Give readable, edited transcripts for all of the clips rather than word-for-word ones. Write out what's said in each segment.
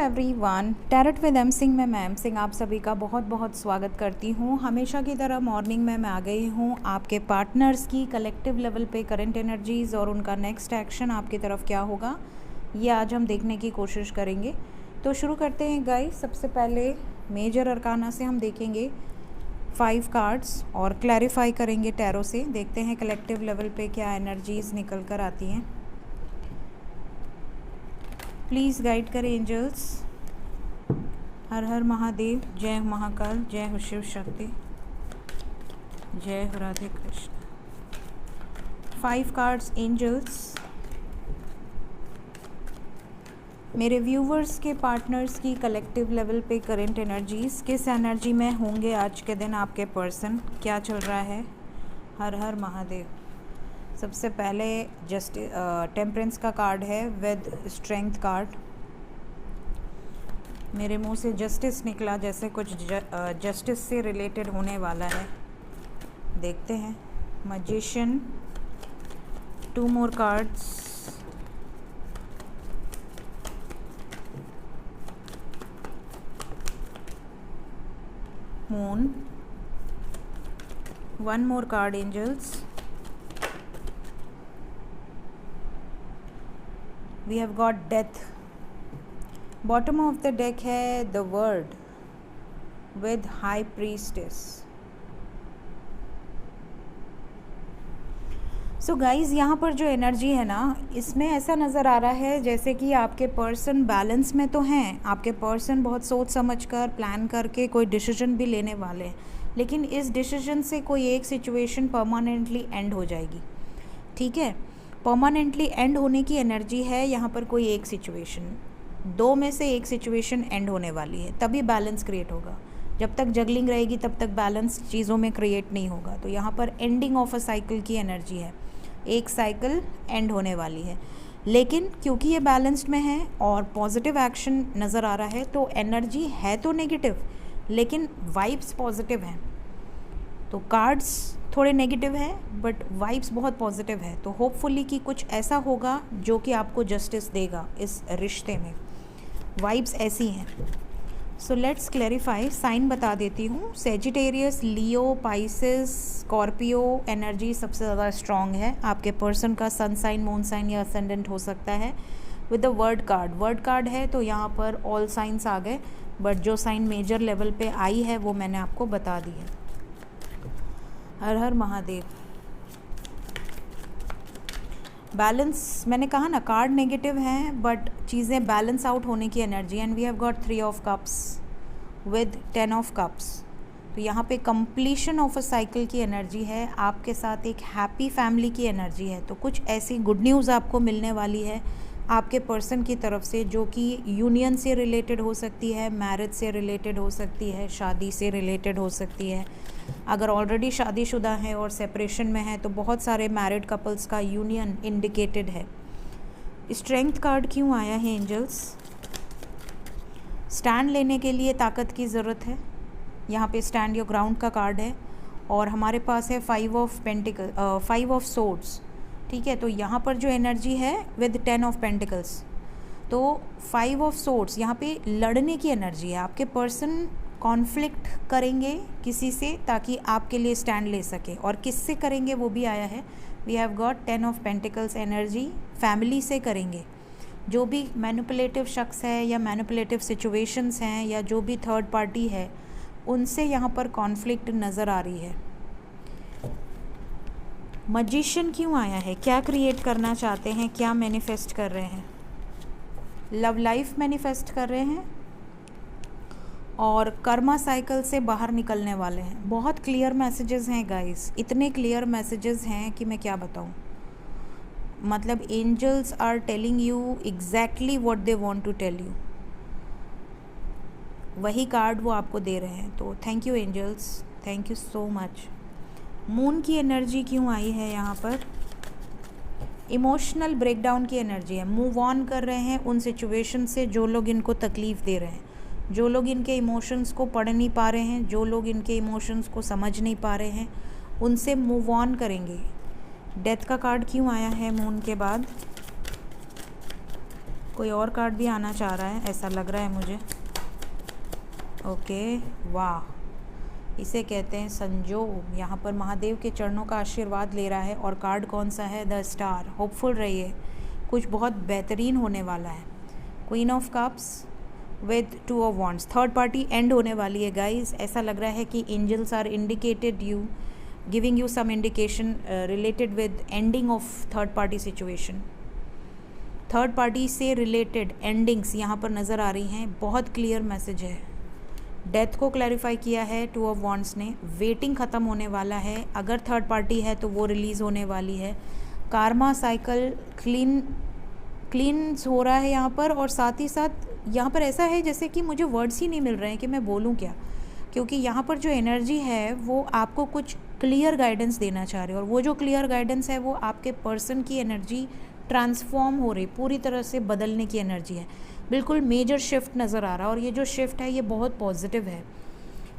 Everyone, tarot with एम सिंह में मैं एम सिंह आप सभी का बहुत बहुत स्वागत करती हूँ। हमेशा की तरह मॉर्निंग में मैं आ गई हूँ आपके पार्टनर्स की कलेक्टिव लेवल पे करंट एनर्जीज़ और उनका नेक्स्ट एक्शन आपकी तरफ क्या होगा ये आज हम देखने की कोशिश करेंगे। तो शुरू करते हैं गाइस। सबसे पहले मेजर अरकाना से हम देखेंगे 5 कार्ड्स और क्लैरिफाई करेंगे टैरो से। देखते हैं कलेक्टिव लेवल पे क्या एनर्जीज़ निकल कर आती हैं। प्लीज़ गाइड करें एंजल्स। हर हर महादेव, जय महाकाल, जय हो शिव शक्ति, जय हो राधे कृष्ण। 5 cards angels. मेरे व्यूवर्स के पार्टनर्स की कलेक्टिव लेवल पे करंट एनर्जीज़, किस एनर्जी में होंगे आज के दिन आपके पर्सन, क्या चल रहा है। हर हर महादेव। सबसे पहले टेम्परेंस का कार्ड है विद स्ट्रेंथ कार्ड। मेरे मुंह से जस्टिस निकला, जैसे कुछ जस्टिस से रिलेटेड होने वाला है। देखते हैं। Magician, 2 more cards. Moon, 1 more card angels. We have got death. Bottom of the deck है the world with high priestess. So guys, यहाँ पर जो एनर्जी है ना, इसमें ऐसा नज़र आ रहा है जैसे कि आपके पर्सन बैलेंस में तो हैं। आपके पर्सन बहुत सोच समझ कर प्लान करके कोई डिसीजन भी लेने वाले हैं, लेकिन इस डिसीजन से कोई एक सिचुएशन परमानेंटली एंड हो जाएगी। ठीक है, परमानेंटली एंड होने की एनर्जी है यहाँ पर। कोई एक सिचुएशन, 2 में से एक सिचुएशन एंड होने वाली है, तभी बैलेंस क्रिएट होगा। जब तक जगलिंग रहेगी तब तक बैलेंस चीज़ों में क्रिएट नहीं होगा। तो यहाँ पर एंडिंग ऑफ अ साइकिल की एनर्जी है, एक साइकिल एंड होने वाली है। लेकिन क्योंकि ये बैलेंस्ड में है और पॉजिटिव एक्शन नज़र आ रहा है, तो एनर्जी है तो नेगेटिव लेकिन वाइब्स पॉजिटिव हैं। तो कार्ड्स थोड़े नेगेटिव है बट वाइब्स बहुत पॉजिटिव है। तो होपफुली कि कुछ ऐसा होगा जो कि आपको जस्टिस देगा इस रिश्ते में। वाइब्स ऐसी हैं। So let's clarify. साइन बता देती हूँ। सेजिटेरियस, लियो, पाइसेस, स्कॉर्पियो एनर्जी सबसे ज़्यादा स्ट्रॉन्ग है। आपके पर्सन का सन साइन, मून साइन या असेंडेंट हो सकता है। विद द वर्ड कार्ड है तो यहाँ पर ऑल साइंस आ गए, बट जो साइन मेजर लेवल पे आई है वो मैंने आपको बता दी है। हर हर महादेव। बैलेंस, मैंने कहा ना, कार्ड नेगेटिव हैं बट चीज़ें बैलेंस आउट होने की energy. And we have got 3 of cups with 10 of cups. तो यहाँ पे कंप्लीशन ऑफ अ साइकिल की एनर्जी है। आपके साथ एक हैप्पी फैमिली की एनर्जी है। तो कुछ ऐसी गुड न्यूज़ आपको मिलने वाली है आपके पर्सन की तरफ से, जो कि यूनियन से रिलेटेड हो सकती है, मैरिज से रिलेटेड हो सकती है, शादी से रिलेटेड हो सकती है। अगर ऑलरेडी शादीशुदा है और सेपरेशन में है तो बहुत सारे मैरिड कपल्स का यूनियन इंडिकेटेड है। स्ट्रेंथ कार्ड क्यों आया है एंजल्स? स्टैंड लेने के लिए ताकत की ज़रूरत है। यहाँ पे स्टैंड योर ग्राउंड का कार्ड है और हमारे पास है 5 ऑफ सोर्ड्स। ठीक है, तो यहाँ पर जो एनर्जी है विद 10 ऑफ पेंटिकल्स, तो 5 ऑफ सोर्ड्स यहाँ पे लड़ने की एनर्जी है। आपके पर्सन कॉन्फ्लिक्ट करेंगे किसी से ताकि आपके लिए स्टैंड ले सके, और किससे करेंगे वो भी आया है। We have got 10 of pentacles energy. Family से करेंगे। जो भी मैनिपुलेटिव शख्स है या मैनिपुलेटिव सिचुएशंस हैं या जो भी थर्ड पार्टी है, उनसे यहाँ पर कॉन्फ्लिक्ट नज़र आ रही है। मैजिशियन क्यों आया है? क्या क्रिएट करना चाहते हैं, क्या मैनिफेस्ट कर रहे हैं? लव लाइफ मैनिफेस्ट कर रहे हैं और कर्मा साइकिल से बाहर निकलने वाले हैं। बहुत क्लियर मैसेजेस हैं गाइस, इतने क्लियर मैसेजेस हैं कि मैं क्या बताऊं। मतलब angels are telling you exactly what they want to tell you. वही कार्ड वो आपको दे रहे हैं। तो thank you angels, thank you so much. Moon की एनर्जी क्यों आई है यहाँ पर? इमोशनल ब्रेकडाउन की एनर्जी है। मूव ऑन कर रहे हैं उन सिचुएशन से जो लोग इनको तकलीफ़ दे रहे हैं, जो लोग इनके इमोशंस को पढ़ नहीं पा रहे हैं, जो लोग इनके इमोशंस को समझ नहीं पा रहे हैं, उनसे मूव ऑन करेंगे। डेथ का कार्ड क्यों आया है मून के बाद? कोई और कार्ड भी आना चाह रहा है, ऐसा लग रहा है मुझे। ओके, वाह, इसे कहते हैं संजोग। यहाँ पर महादेव के चरणों का आशीर्वाद ले रहा है। और कार्ड कौन सा है? The star. होपफुल रहिए, कुछ बहुत बेहतरीन होने वाला है। Queen of cups with two of wands. Third party end होने वाली है गाइज। ऐसा लग रहा है कि angels are indicated you, giving you some indication related with ending of third party situation. Third party से रिलेटेड एंडिंग्स यहाँ पर नज़र आ रही हैं। बहुत क्लियर मैसेज है। डेथ को क्लैरिफाई किया है टू ऑफ वॉन्ड्स ने। वेटिंग ख़त्म होने वाला है। अगर थर्ड पार्टी है तो वो रिलीज़ होने वाली है। कार्मा साइकिल क्लीन हो रहा है यहाँ पर। और साथ ही साथ यहाँ पर ऐसा है जैसे कि मुझे वर्ड्स ही नहीं मिल रहे हैं कि मैं बोलूँ क्या, क्योंकि यहाँ पर जो एनर्जी है वो आपको कुछ क्लियर गाइडेंस देना चाह रही है। और वो जो क्लियर गाइडेंस है वो आपके पर्सन की एनर्जी ट्रांसफॉर्म हो रही, पूरी तरह से बदलने की एनर्जी है। बिल्कुल मेजर शिफ्ट नज़र आ रहा है। और ये जो शिफ्ट है ये बहुत पॉजिटिव है।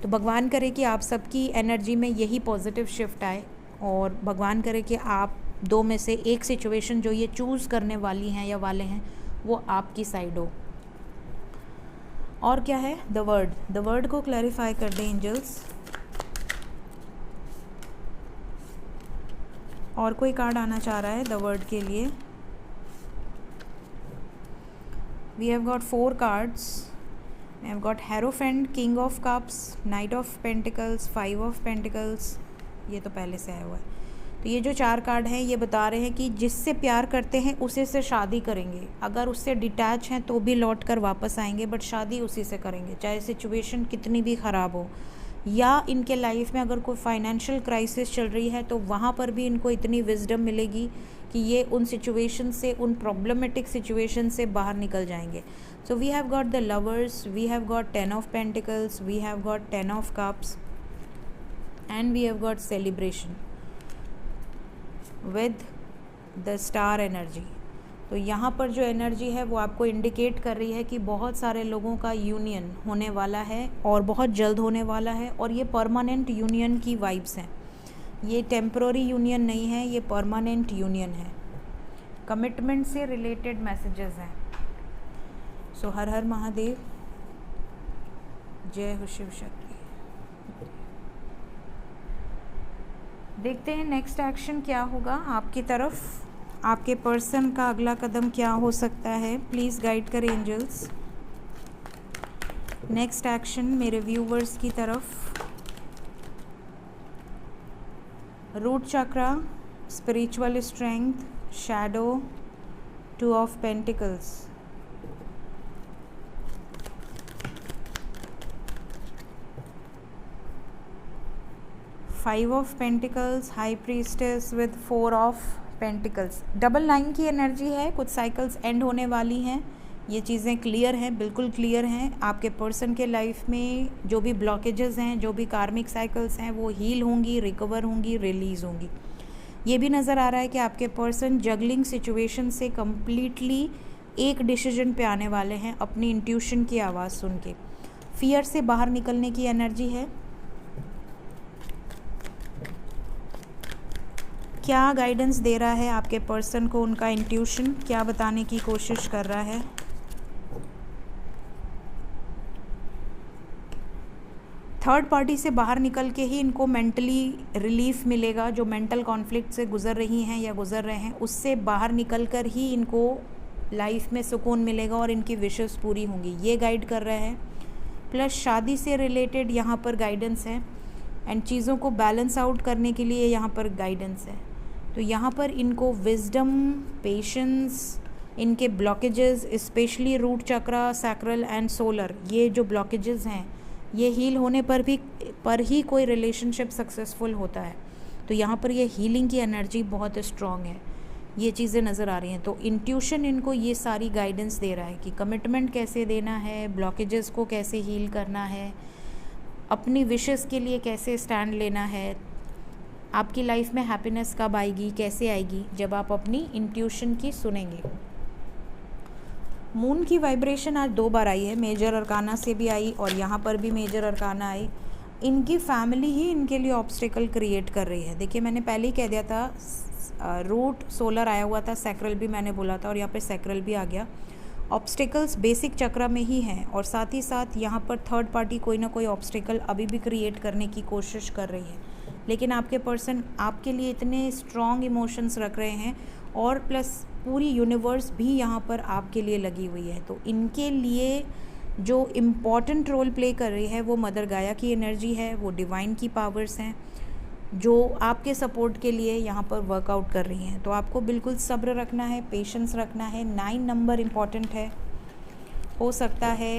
तो भगवान करे कि आप सबकी एनर्जी में यही पॉजिटिव शिफ्ट आए। और भगवान करे कि आप दो में से एक सिचुएशन जो ये चूज़ करने वाली हैं या वाले हैं वो आपकी साइड हो। और क्या है? द वर्ड को क्लैरिफाई कर दें एंजल्स। और कोई कार्ड आना चाह रहा है द वर्ड के लिए? We have got 4 cards. We have got Hierophant, King of Cups, Knight of Pentacles, 5 of Pentacles. ये तो पहले से आया हुआ है। तो ये जो 4 कार्ड हैं ये बता रहे हैं कि जिससे प्यार करते हैं उसी से शादी करेंगे। अगर उससे डिटैच हैं तो भी लौट कर वापस आएंगे, बट शादी उसी से करेंगे, चाहे सिचुएशन कितनी भी ख़राब हो। या इनके लाइफ में अगर कोई फाइनेंशियल क्राइसिस चल रही है तो वहाँ पर भी इनको इतनी विजडम मिलेगी कि ये उन सिचुएशन से, उन प्रॉब्लमेटिक सिचुएशन से बाहर निकल जाएंगे। So we have got the lovers, we have got 10 of pentacles, we have got 10 of cups and we have got celebration with the star energy. तो यहाँ पर जो एनर्जी है वो आपको इंडिकेट कर रही है कि बहुत सारे लोगों का यूनियन होने वाला है और बहुत जल्द होने वाला है। और ये परमानेंट यूनियन की वाइब्स हैं। ये टेम्पररी यूनियन नहीं है, ये परमानेंट यूनियन है। कमिटमेंट से रिलेटेड मैसेजेस हैं। सो हर हर महादेव, जय हो शिव शक्ति। देखते हैं नेक्स्ट एक्शन क्या होगा आपकी तरफ। आपके पर्सन का अगला कदम क्या हो सकता है? प्लीज़ गाइड करें एंजल्स। नेक्स्ट एक्शन मेरे व्यूवर्स की तरफ। Root chakra, spiritual strength, shadow, 2 of pentacles. Five of pentacles, high priestess with 4 of pentacles. Double 9 की एनर्जी है। कुछ साइकिल्स एंड होने वाली हैं। ये चीज़ें क्लियर हैं, बिल्कुल क्लियर हैं। आपके पर्सन के लाइफ में जो भी ब्लॉकेजेस हैं, जो भी कार्मिक साइकिल्स हैं, वो हील होंगी, रिकवर होंगी, रिलीज़ होंगी। ये भी नज़र आ रहा है कि आपके पर्सन जगलिंग सिचुएशन से कम्प्लीटली एक डिसीजन पे आने वाले हैं अपनी इंट्यूशन की आवाज़ सुन के। फियर से बाहर निकलने की एनर्जी है। क्या गाइडेंस दे रहा है आपके पर्सन को उनका इंट्यूशन? क्या बताने की कोशिश कर रहा है? थर्ड पार्टी से बाहर निकल के ही इनको मेंटली रिलीफ मिलेगा। जो मेंटल कॉन्फ्लिक्ट से गुजर रही हैं या गुजर रहे हैं, उससे बाहर निकल कर ही इनको लाइफ में सुकून मिलेगा और इनकी विशेस पूरी होंगी, ये गाइड कर रहे हैं। प्लस शादी से रिलेटेड यहाँ पर गाइडेंस है एंड चीज़ों को बैलेंस आउट करने के लिए यहाँ पर गाइडेंस है। तो यहाँ पर इनको विजडम, पेशेंस, इनके blockages, specially root chakra, sacral and solar, ये जो ब्लॉकेजेस हैं ये हील होने पर ही कोई रिलेशनशिप सक्सेसफुल होता है। तो यहाँ पर ये हीलिंग की एनर्जी बहुत स्ट्रॉन्ग है। ये चीज़ें नज़र आ रही हैं। तो इंट्यूशन इनको ये सारी गाइडेंस दे रहा है कि कमिटमेंट कैसे देना है, ब्लॉकेजेस को कैसे हील करना है, अपनी विशेस के लिए कैसे स्टैंड लेना है। आपकी लाइफ में हैप्पीनेस कब आएगी, कैसे आएगी? जब आप अपनी इंट्यूशन की सुनेंगे। मून की वाइब्रेशन आज 2 बार आई है। मेजर अरकाना से भी आई और यहाँ पर भी मेजर अरकाना आई। इनकी फैमिली ही इनके लिए ऑब्स्टिकल क्रिएट कर रही है। देखिए, मैंने पहले ही कह दिया था, रूट सोलर आया हुआ था, सैक्रल भी मैंने बोला था और यहाँ पे सैक्रल भी आ गया। ऑब्स्टिकल्स बेसिक चक्र में ही हैं, और साथ ही साथ यहाँ पर थर्ड पार्टी कोई ना कोई ऑब्स्टिकल अभी भी क्रिएट करने की कोशिश कर रही है। लेकिन आपके पर्सन आपके लिए इतने स्ट्रॉन्ग इमोशंस रख रहे हैं, और प्लस पूरी यूनिवर्स भी यहाँ पर आपके लिए लगी हुई है। तो इनके लिए जो इम्पॉर्टेंट रोल प्ले कर रही है वो मदर गाया की एनर्जी है, वो डिवाइन की पावर्स हैं जो आपके सपोर्ट के लिए यहाँ पर वर्कआउट कर रही हैं। तो आपको बिल्कुल सब्र रखना है, पेशेंस रखना है। 9 नंबर इम्पॉर्टेंट है। हो सकता है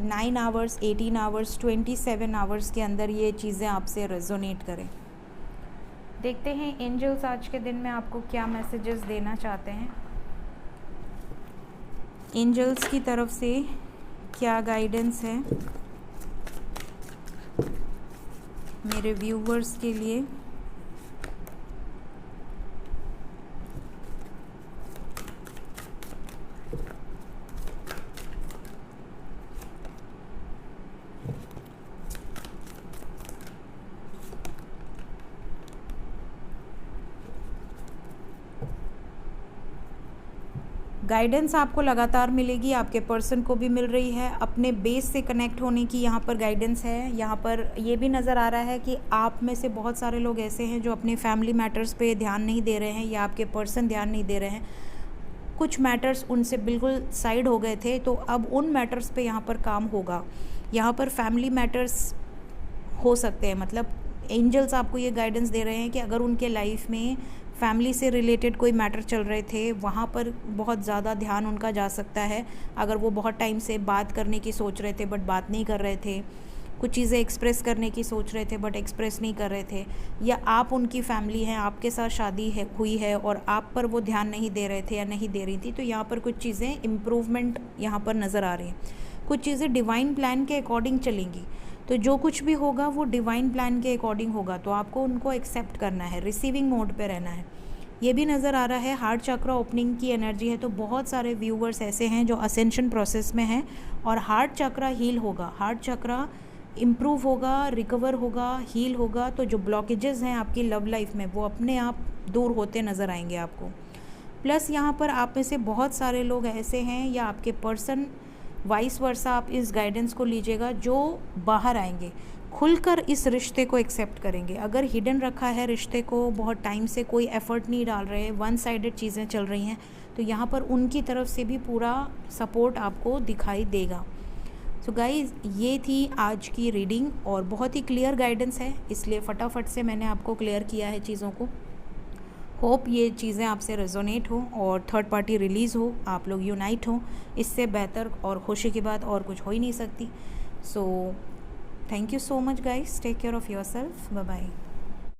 9 आवर्स, 18 आवर्स, 27 आवर्स के अंदर ये चीज़ें आपसे रेजोनेट करें। देखते हैं एंजल्स आज के दिन में आपको क्या मैसेजेस देना चाहते हैं। एंजल्स की तरफ से क्या गाइडेंस है मेरे व्यूवर्स के लिए। गाइडेंस आपको लगातार मिलेगी, आपके पर्सन को भी मिल रही है। अपने बेस से कनेक्ट होने की यहाँ पर गाइडेंस है। यहाँ पर ये भी नज़र आ रहा है कि आप में से बहुत सारे लोग ऐसे हैं जो अपने फैमिली मैटर्स पे ध्यान नहीं दे रहे हैं, या आपके पर्सन ध्यान नहीं दे रहे हैं। कुछ मैटर्स उनसे बिल्कुल साइड हो गए थे, तो अब उन मैटर्स पे यहाँ पर काम होगा। यहाँ पर फैमिली मैटर्स हो सकते हैं, मतलब एंजल्स आपको ये गाइडेंस दे रहे हैं कि अगर उनके लाइफ में फैमिली से रिलेटेड कोई मैटर चल रहे थे, वहाँ पर बहुत ज़्यादा ध्यान उनका जा सकता है। अगर वो बहुत टाइम से बात करने की सोच रहे थे बट बात नहीं कर रहे थे, कुछ चीज़ें एक्सप्रेस करने की सोच रहे थे बट एक्सप्रेस नहीं कर रहे थे, या आप उनकी फैमिली हैं, आपके साथ शादी हुई है और आप पर वो ध्यान नहीं दे रहे थे या नहीं दे रही थी, तो यहाँ पर कुछ चीज़ें इम्प्रूवमेंट यहाँ पर नज़र आ रही हैं। कुछ चीज़ें डिवाइन प्लान के अकॉर्डिंग चलेंगी। तो जो कुछ भी होगा वो डिवाइन प्लान के अकॉर्डिंग होगा, तो आपको उनको एक्सेप्ट करना है, रिसीविंग मोड पे रहना है। ये भी नज़र आ रहा है हार्ट चक्र ओपनिंग की एनर्जी है, तो बहुत सारे व्यूवर्स ऐसे हैं जो असेंशन प्रोसेस में हैं, और हार्ट चक्र हील होगा, हार्ट चक्र इम्प्रूव होगा, रिकवर होगा, हील होगा। तो जो ब्लॉकेजेस हैं आपकी लव लाइफ में वो अपने आप दूर होते नज़र आएंगे आपको। प्लस यहाँ पर आप में से बहुत सारे लोग ऐसे हैं, या आपके पर्सन वाइस वर्सा, आप इस गाइडेंस को लीजिएगा, जो बाहर आएंगे, खुलकर इस रिश्ते को एक्सेप्ट करेंगे। अगर हिडन रखा है रिश्ते को, बहुत टाइम से कोई एफर्ट नहीं डाल रहे, वन साइडेड चीज़ें चल रही हैं, तो यहाँ पर उनकी तरफ से भी पूरा सपोर्ट आपको दिखाई देगा। सो गाइज, ये थी आज की रीडिंग, और बहुत ही क्लियर गाइडेंस है, इसलिए फटाफट से मैंने आपको क्लियर किया है चीज़ों को। होप ये चीज़ें आपसे रेजोनेट हो और थर्ड पार्टी रिलीज़ हो, आप लोग यूनाइट हो। इससे बेहतर और खुशी की बात और कुछ हो ही नहीं सकती। So thank you so much guys, take care of yourself, bye bye।